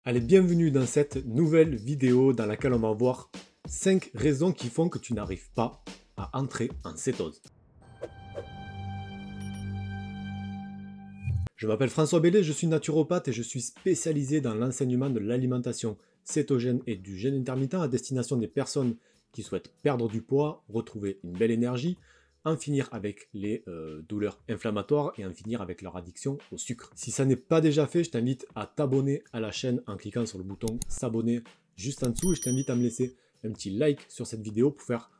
Allez, bienvenue dans cette nouvelle vidéo dans laquelle on va voir 5 raisons qui font que tu n'arrives pas à entrer en cétose. Je m'appelle François Bellet, je suis naturopathe et je suis spécialisé dans l'enseignement de l'alimentation cétogène et du jeûne intermittent à destination des personnes qui souhaitent perdre du poids, retrouver une belle énergie, en finir avec les douleurs inflammatoires et en finir avec leur addiction au sucre. Si ça n'est pas déjà fait, je t'invite à t'abonner à la chaîne en cliquant sur le bouton s'abonner juste en dessous et je t'invite à me laisser un petit like sur cette vidéo pour faire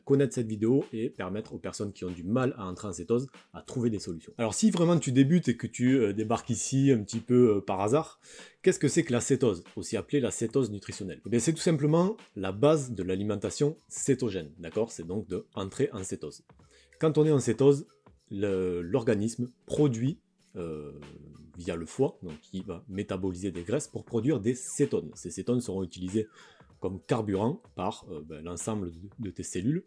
connaître cette vidéo et permettre aux personnes qui ont du mal à entrer en cétose à trouver des solutions. Alors si vraiment tu débutes et que tu débarques ici un petit peu par hasard, qu'est-ce que c'est que la cétose, aussi appelée la cétose nutritionnelle? Eh bien c'est tout simplement la base de l'alimentation cétogène, d'accord? C'est donc de entrer en cétose. Quand on est en cétose, l'organisme produit via le foie, donc qui va métaboliser des graisses pour produire des cétones. Ces cétones seront utilisées comme carburant par l'ensemble de tes cellules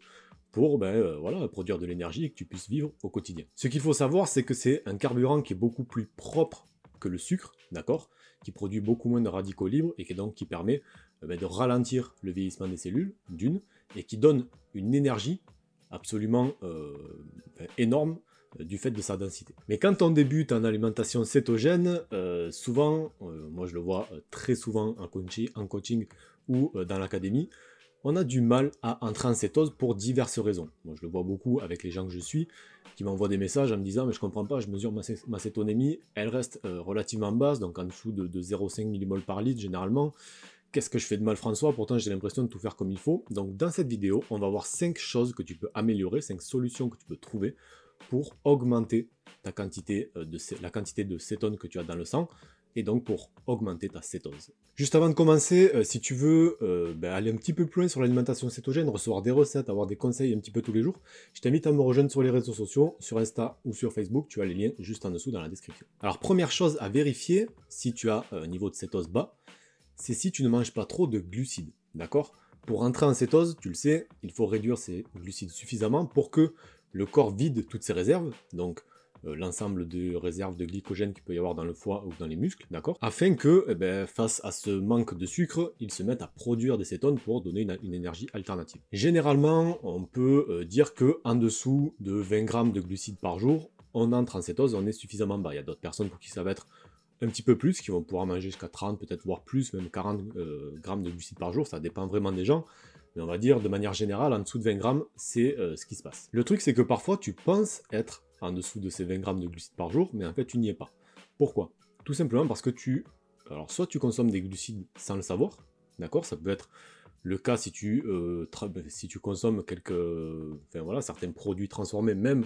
pour voilà, produire de l'énergie et que tu puisses vivre au quotidien. Ce qu'il faut savoir, c'est que c'est un carburant qui est beaucoup plus propre que le sucre, d'accord, qui produit beaucoup moins de radicaux libres et qui permet de ralentir le vieillissement des cellules, d'une, et qui donne une énergie absolument énorme du fait de sa densité. Mais quand on débute en alimentation cétogène, souvent, moi je le vois très souvent en coaching ou dans l'académie, on a du mal à entrer en cétose pour diverses raisons. Moi je le vois beaucoup avec les gens que je suis, qui m'envoient des messages en me disant « mais je comprends pas, je mesure ma cétonémie, elle reste relativement basse, donc en dessous de 0,5 mmol par litre généralement. Qu'est-ce que je fais de mal François? Pourtant j'ai l'impression de tout faire comme il faut. » Donc dans cette vidéo, on va voir 5 choses que tu peux améliorer, 5 solutions que tu peux trouver pour augmenter la quantité de cétone que tu as dans le sang, et donc pour augmenter ta cétose. Juste avant de commencer, si tu veux aller un petit peu plus loin sur l'alimentation cétogène, recevoir des recettes, avoir des conseils un petit peu tous les jours, je t'invite à me rejoindre sur les réseaux sociaux, sur Insta ou sur Facebook, tu as les liens juste en dessous dans la description. Alors première chose à vérifier, si tu as un niveau de cétose bas, c'est si tu ne manges pas trop de glucides, d'accord? Pour entrer en cétose, tu le sais, il faut réduire ces glucides suffisamment pour que le corps vide toutes ses réserves, donc l'ensemble de réserves de glycogène qu'il peut y avoir dans le foie ou dans les muscles, d'accord? Afin que, face à ce manque de sucre, ils se mettent à produire des cétones pour donner une énergie alternative. Généralement, on peut dire que en dessous de 20 grammes de glucides par jour, on entre en cétose, on est suffisamment bas. Il y a d'autres personnes pour qui ça va être un petit peu plus, qui vont pouvoir manger jusqu'à 30, peut-être voire plus, même 40 grammes de glucides par jour, ça dépend vraiment des gens. Mais on va dire, de manière générale, en dessous de 20 grammes, c'est ce qui se passe. Le truc, c'est que parfois, tu penses être en dessous de ces 20 grammes de glucides par jour, mais en fait, tu n'y es pas. Pourquoi? Tout simplement parce que alors, soit tu consommes des glucides sans le savoir, d'accord? Ça peut être le cas si tu consommes certains produits transformés, même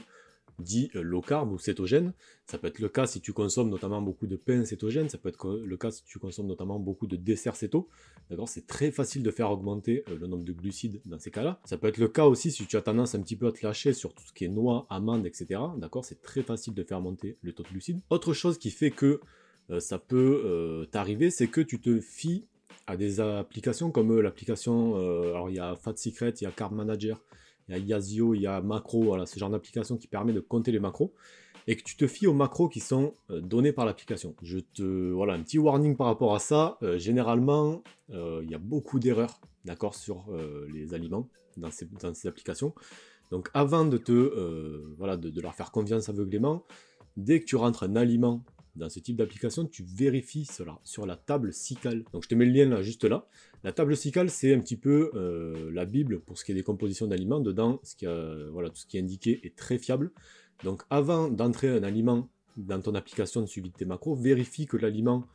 dit low carb ou cétogène. Ça peut être le cas si tu consommes notamment beaucoup de pain cétogène, ça peut être le cas si tu consommes notamment beaucoup de desserts céto. D'accord, c'est très facile de faire augmenter le nombre de glucides dans ces cas-là. Ça peut être le cas aussi si tu as tendance un petit peu à te lâcher sur tout ce qui est noix, amandes, etc. D'accord, c'est très facile de faire monter le taux de glucides. Autre chose qui fait que ça peut t'arriver, c'est que tu te fies à des applications comme l'application, alors il y a Fat Secret, il y a Carb Manager, il y a Yazio, il y a Macro, voilà, ce genre d'application qui permet de compter les macros, et que tu te fies aux macros qui sont donnés par l'application. Voilà, un petit warning par rapport à ça. Généralement, il y a beaucoup d'erreurs, d'accord, sur les aliments dans ces applications. Donc avant de leur faire confiance aveuglément, dès que tu rentres un aliment dans ce type d'application, tu vérifies cela sur la table SICAL. Donc je te mets le lien là, juste là. La table SICAL, c'est un petit peu la Bible pour ce qui est des compositions d'aliments. Dedans, tout ce qui est indiqué est très fiable. Donc avant d'entrer un aliment dans ton application de suivi de tes macros, vérifie que l'aliment,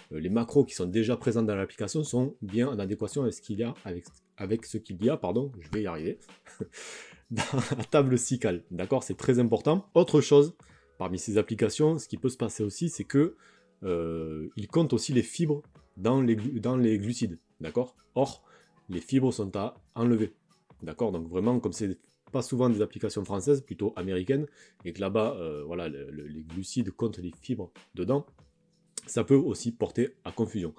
les macros qui sont déjà présents dans l'application sont bien en adéquation avec ce qu'il y a, je vais y arriver, dans la table SICAL. D'accord, c'est très important. Autre chose, parmi ces applications, ce qui peut se passer aussi, c'est que ils comptent aussi les fibres dans les glucides, d'accord? Or, les fibres sont à enlever, d'accord? Donc vraiment, comme c'est pas souvent des applications françaises, plutôt américaines, et que là-bas, les glucides comptent les fibres dedans, ça peut aussi porter à confusion.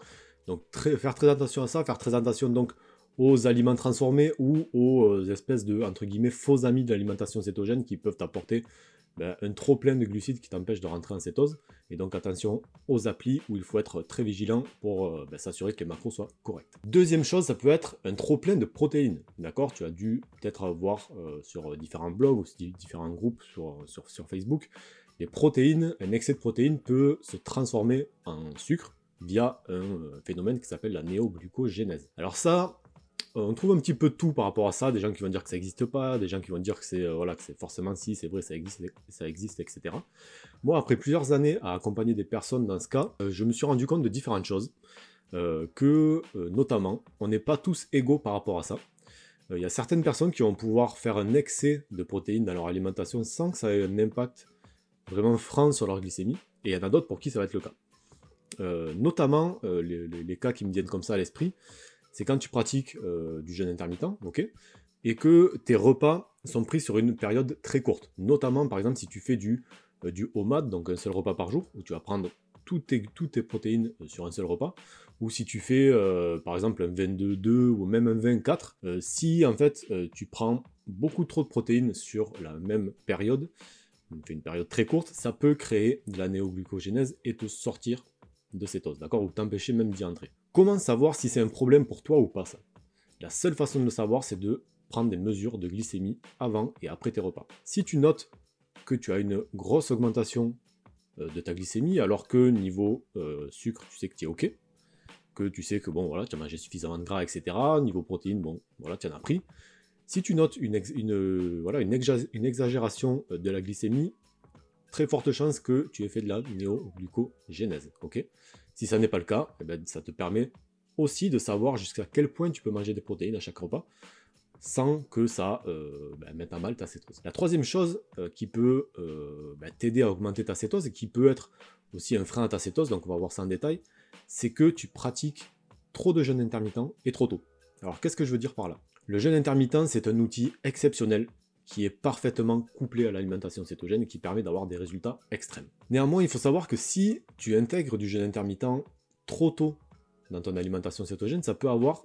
Donc faire très attention à ça, faire très attention donc aux aliments transformés ou aux espèces de, entre guillemets, faux amis de l'alimentation cétogène qui peuvent apporter un trop plein de glucides qui t'empêche de rentrer en cétose. Et donc attention aux applis où il faut être très vigilant pour s'assurer que les macros soient corrects. Deuxième chose, ça peut être un trop plein de protéines. D'accord, tu as dû peut-être voir sur différents blogs ou différents groupes sur Facebook. Les protéines, un excès de protéines peut se transformer en sucre via un phénomène qui s'appelle la néoglucogénèse. Alors ça, on trouve un petit peu tout par rapport à ça, des gens qui vont dire que ça n'existe pas, des gens qui vont dire que c'est que c'est forcément si, c'est vrai, ça existe, etc. Moi, après plusieurs années à accompagner des personnes dans ce cas, je me suis rendu compte de différentes choses, notamment, on n'est pas tous égaux par rapport à ça. Il y a certaines personnes qui vont pouvoir faire un excès de protéines dans leur alimentation sans que ça ait un impact vraiment franc sur leur glycémie, et il y en a d'autres pour qui ça va être le cas. Notamment, les cas qui me viennent comme ça à l'esprit, c'est quand tu pratiques du jeûne intermittent, ok, et que tes repas sont pris sur une période très courte. Notamment, par exemple, si tu fais du OMAD, donc un seul repas par jour, où tu vas prendre toutes tes protéines sur un seul repas, ou si tu fais, par exemple, un 22-2 ou même un 24, si en fait tu prends beaucoup trop de protéines sur la même période, donc une période très courte, ça peut créer de la néoglucogénèse et te sortir de cétose, d'accord, ou t'empêcher même d'y entrer. Comment savoir si c'est un problème pour toi ou pas ça? La seule façon de le savoir, c'est de prendre des mesures de glycémie avant et après tes repas. Si tu notes que tu as une grosse augmentation de ta glycémie, alors que niveau sucre, tu sais que tu es ok, que tu sais que bon voilà, tu as mangé suffisamment de gras, etc. Niveau protéines, bon voilà, tu en as pris. Si tu notes une exagération de la glycémie, très forte chance que tu aies fait de la néoglucogénèse, ok? Si ça n'est pas le cas, eh ben, ça te permet aussi de savoir jusqu'à quel point tu peux manger des protéines à chaque repas, sans que ça mette à mal ta cétose. La troisième chose qui peut t'aider à augmenter ta cétose, et qui peut être aussi un frein à ta cétose, donc on va voir ça en détail, c'est que tu pratiques trop de jeûne intermittent et trop tôt. Alors qu'est-ce que je veux dire par là? Le jeûne intermittent, c'est un outil exceptionnel qui est parfaitement couplé à l'alimentation cétogène et qui permet d'avoir des résultats extrêmes. Néanmoins, il faut savoir que si tu intègres du jeûne intermittent trop tôt dans ton alimentation cétogène, ça peut avoir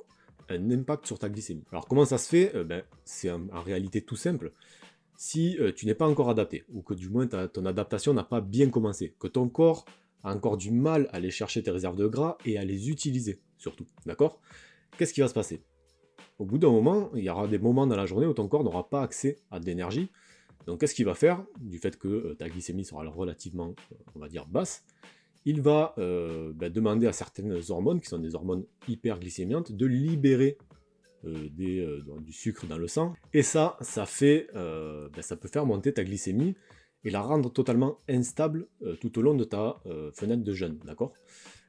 un impact sur ta glycémie. Alors comment ça se fait? C'est en réalité tout simple. Si tu n'es pas encore adapté, ou que du moins ton adaptation n'a pas bien commencé, que ton corps a encore du mal à aller chercher tes réserves de gras et à les utiliser, surtout, d'accord? Qu'est-ce qui va se passer? Au bout d'un moment, il y aura des moments dans la journée où ton corps n'aura pas accès à de l'énergie. Donc qu'est-ce qu'il va faire? Du fait que ta glycémie sera relativement, on va dire, basse, il va demander à certaines hormones, qui sont des hormones hyperglycémiantes, de libérer du sucre dans le sang. Et ça peut faire monter ta glycémie et la rendre totalement instable tout au long de ta fenêtre de jeûne, d'accord?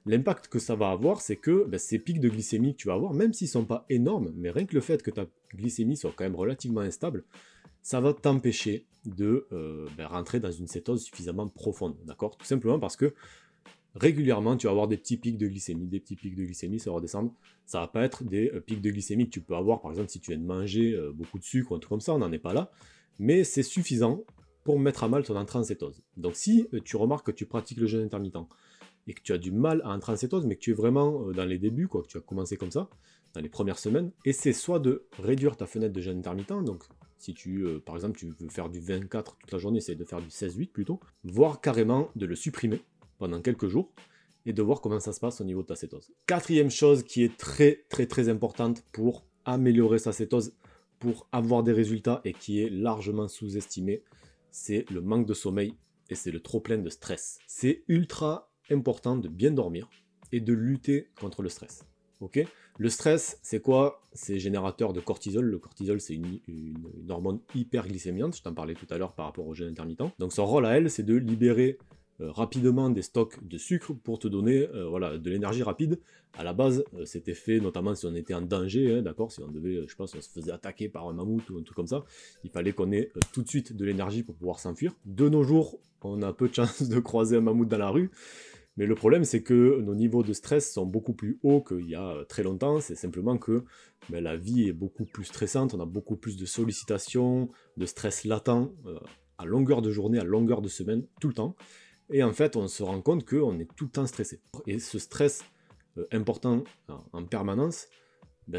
L'impact que ça va avoir, c'est que ces pics de glycémie que tu vas avoir, même s'ils ne sont pas énormes, mais rien que le fait que ta glycémie soit quand même relativement instable, ça va t'empêcher de rentrer dans une cétose suffisamment profonde, d'accord? Tout simplement parce que régulièrement, tu vas avoir des petits pics de glycémie, ça va redescendre. Ça va pas être des pics de glycémie que tu peux avoir, par exemple, si tu viens de manger beaucoup de sucre ou un truc comme ça, on n'en est pas là, mais c'est suffisant pour mettre à mal ton entrée en cétose. Donc si tu remarques que tu pratiques le jeûne intermittent, et que tu as du mal à entrer en cétose, mais que tu es vraiment dans les débuts, que tu as commencé comme ça, dans les premières semaines, essaie soit de réduire ta fenêtre de jeûne intermittent, donc si par exemple tu veux faire du 24 toute la journée, essaie de faire du 16-8 plutôt, voire carrément de le supprimer pendant quelques jours, et de voir comment ça se passe au niveau de ta cétose. Quatrième chose qui est très très très importante pour améliorer sa cétose, pour avoir des résultats, et qui est largement sous-estimée, c'est le manque de sommeil, et c'est le trop plein de stress. C'est ultra important de bien dormir et de lutter contre le stress. Ok? Le stress, c'est quoi? C'est générateur de cortisol. Le cortisol, c'est une hormone hyperglycémiante. Je t'en parlais tout à l'heure par rapport au jeûne intermittent. Donc son rôle à elle, c'est de libérer rapidement des stocks de sucre pour te donner de l'énergie rapide. À la base, c'était fait notamment si on était en danger, hein, d'accord? Si on devait, je sais pas, si on se faisait attaquer par un mammouth ou un truc comme ça, il fallait qu'on ait tout de suite de l'énergie pour pouvoir s'enfuir. De nos jours, on a peu de chances de croiser un mammouth dans la rue. Mais le problème, c'est que nos niveaux de stress sont beaucoup plus hauts qu'il y a très longtemps. C'est simplement que la vie est beaucoup plus stressante, on a beaucoup plus de sollicitations, de stress latent, à longueur de journée, à longueur de semaine, tout le temps. Et en fait, on se rend compte qu'on est tout le temps stressé. Et ce stress important en permanence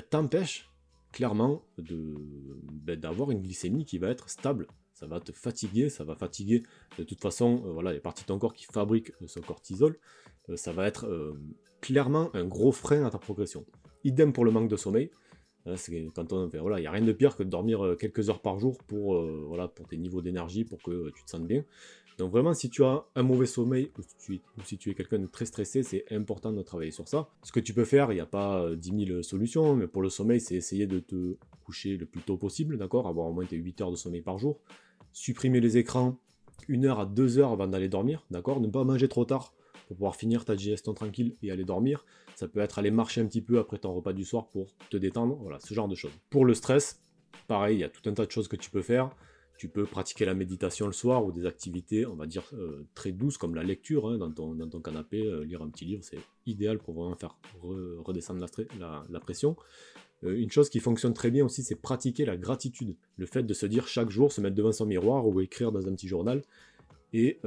t'empêche clairement d'avoir une glycémie qui va être stable, ça va te fatiguer, ça va fatiguer de toute façon voilà, les parties de ton corps qui fabriquent ce cortisol, ça va être clairement un gros frein à ta progression. Idem pour le manque de sommeil. Quand enfin, voilà, il n'y a rien de pire que de dormir quelques heures par jour pour, voilà, pour tes niveaux d'énergie, pour que tu te sentes bien. Donc vraiment, si tu as un mauvais sommeil ou si tu es quelqu'un de très stressé, c'est important de travailler sur ça. Ce que tu peux faire, il n'y a pas 10 000 solutions, mais pour le sommeil, c'est essayer de te coucher le plus tôt possible, d'accord, avoir au moins tes 8 heures de sommeil par jour. Supprimer les écrans 1 heure à 2 heures avant d'aller dormir, d'accord, ne pas manger trop tard pour pouvoir finir ta digestion tranquille et aller dormir. Ça peut être aller marcher un petit peu après ton repas du soir pour te détendre, voilà, ce genre de choses. Pour le stress, pareil, il y a tout un tas de choses que tu peux faire. Tu peux pratiquer la méditation le soir ou des activités, on va dire, très douces comme la lecture, hein, dans ton canapé, lire un petit livre, c'est idéal pour vraiment faire redescendre la pression. Une chose qui fonctionne très bien aussi, c'est pratiquer la gratitude. Le fait de se dire chaque jour, se mettre devant son miroir ou écrire dans un petit journal, et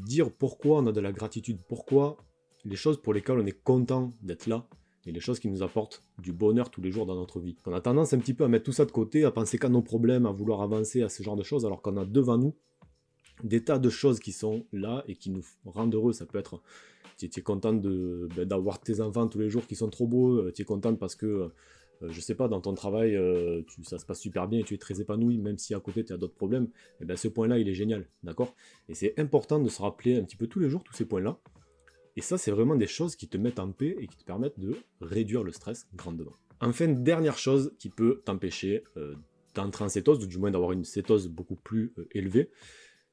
dire pourquoi on a de la gratitude, pourquoi les choses pour lesquelles on est content d'être là, et les choses qui nous apportent du bonheur tous les jours dans notre vie. On a tendance un petit peu à mettre tout ça de côté, à penser qu'à nos problèmes, à vouloir avancer, à ce genre de choses, alors qu'on a devant nous des tas de choses qui sont là et qui nous rendent heureux. Ça peut être, tu es content d'avoir tes enfants tous les jours qui sont trop beaux, tu es content parce que je sais pas, dans ton travail, ça se passe super bien et tu es très épanoui, même si à côté tu as d'autres problèmes, et bien ce point-là, il est génial, d'accord? Et c'est important de se rappeler un petit peu tous les jours tous ces points-là. Et ça, c'est vraiment des choses qui te mettent en paix et qui te permettent de réduire le stress grandement. Enfin, dernière chose qui peut t'empêcher d'entrer en cétose, ou du moins d'avoir une cétose beaucoup plus élevée,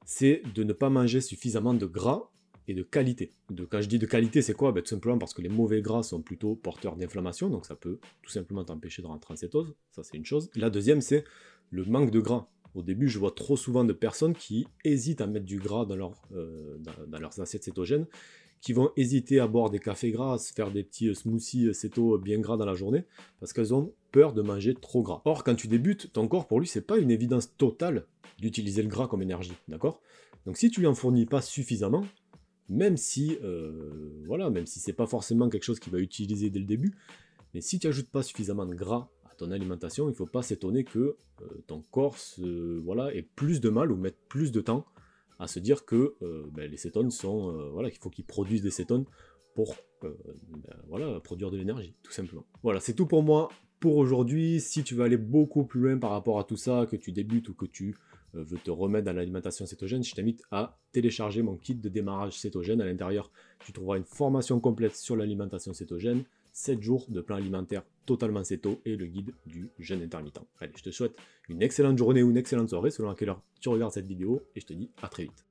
c'est de ne pas manger suffisamment de gras et de qualité. Quand je dis de qualité, c'est quoi? Tout simplement parce que les mauvais gras sont plutôt porteurs d'inflammation, donc ça peut tout simplement t'empêcher de rentrer en cétose, ça c'est une chose. La deuxième, c'est le manque de gras. Au début, je vois trop souvent de personnes qui hésitent à mettre du gras dans leurs assiettes cétogènes, qui vont hésiter à boire des cafés gras, à se faire des petits smoothies céto bien gras dans la journée, parce qu'elles ont peur de manger trop gras. Or, quand tu débutes, ton corps, pour lui, c'est pas une évidence totale d'utiliser le gras comme énergie, d'accord? Donc si tu lui en fournis pas suffisamment, même si, voilà, même si c'est pas forcément quelque chose qu'il va utiliser dès le début, mais si tu n'ajoutes pas suffisamment de gras à ton alimentation, il ne faut pas s'étonner que ton corps voilà, ait plus de mal ou mette plus de temps à se dire que les cétones sont, voilà, qu'il faut qu'ils produisent des cétones pour voilà, produire de l'énergie, tout simplement. Voilà, c'est tout pour moi pour aujourd'hui. Si tu veux aller beaucoup plus loin par rapport à tout ça, que tu débutes ou que tu veux te remettre dans l'alimentation cétogène, je t'invite à télécharger mon kit de démarrage cétogène. À l'intérieur, tu trouveras une formation complète sur l'alimentation cétogène, 7 jours de plan alimentaire totalement céto et le guide du jeûne intermittent. Allez, je te souhaite une excellente journée ou une excellente soirée selon à quelle heure tu regardes cette vidéo et je te dis à très vite.